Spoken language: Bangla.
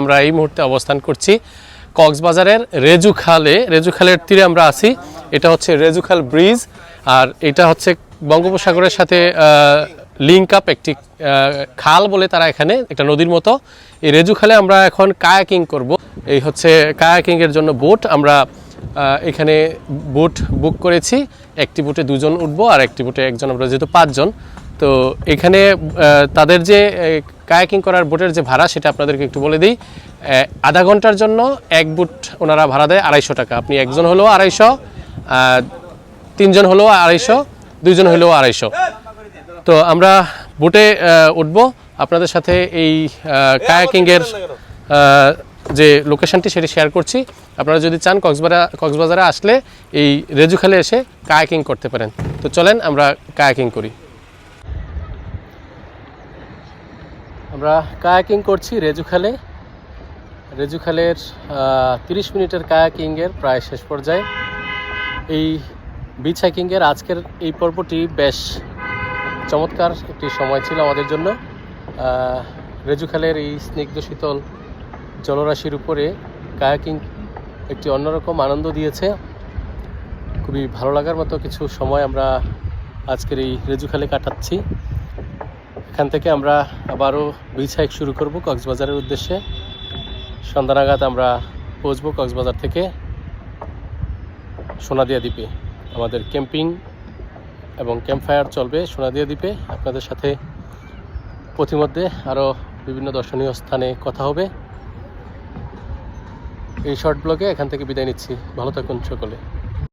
আমরা এই মুহূর্তে অবস্থান করছি কক্সবাজারের রেজুখালের তীরে আমরা আছি। এটা হচ্ছে রেজুখাল ব্রিজ, আর এটা হচ্ছে বঙ্গোপসাগরের সাথে লিঙ্ক আপ একটি খাল বলে তারা এখানে একটা নদীর মতো। এই রেজুখালে আমরা এখন কায়াকিং করব। এই হচ্ছে কায়াকিংয়ের জন্য বোট। আমরা এখানে বোট বুক করেছি। একটি বোটে 2 জন উঠবো, আর একটি বোটে একজন, আমরা যেহেতু 5 জন। তো এখানে তাদের যে কায়াকিং করার বোটের যে ভাড়া সেটা আপনাদেরকে একটু বলে দিই। আধা ঘন্টার জন্য এক বুট ওনারা ভাড়া দেয় 250 টাকা। আপনি একজন হলেও 250, 3 জন হলেও 250, 2 জন হলেও 250। তো আমরা বোটে উঠবো, আপনাদের সাথে এই কায়াকিংয়ের যে লোকেশনটি সেটি শেয়ার করছি। আপনারা যদি চান কক্সবাজারে আসলে এই রেজুখালে এসে কায়াকিং করতে পারেন। তো চলেন আমরা কায়াকিং করি। আমরা কায়াকিং করছি রেজুখালের 30 মিনিটের কায়াকিংয়ের প্রায় শেষ পর্যায়ে। এই বিচ হাইকিংয়ের আজকের এই পর্বটি বেশ চমৎকার একটি সময় ছিল আমাদের জন্য। রেজুখালের এই স্নিগ্ধ শীতল জলরাশির উপরে কায়াকিং একটি অন্যরকম আনন্দ দিয়েছে। খুবই ভালো লাগার মতো কিছু সময় আমরা আজকের এই রেজুখালে কাটাচ্ছি। এখান থেকে আমরা আবারও বিচ হাইক শুরু করব কক্সবাজারের উদ্দেশ্যে। সন্ধ্যা নাগাদ আমরা পৌঁছবো কক্সবাজার থেকে সোনাদিয়া দ্বীপে। আমাদের ক্যাম্পিং এবং ক্যাম্প ফায়ার চলবে সোনাদিয়া দ্বীপে। আপনাদের সাথে পথিমধ্যে আরও বিভিন্ন দর্শনীয় স্থানে কথা হবে। এই শর্ট ব্লগে এখান থেকে বিদায় নিচ্ছি। ভালো থাকুন সকলে।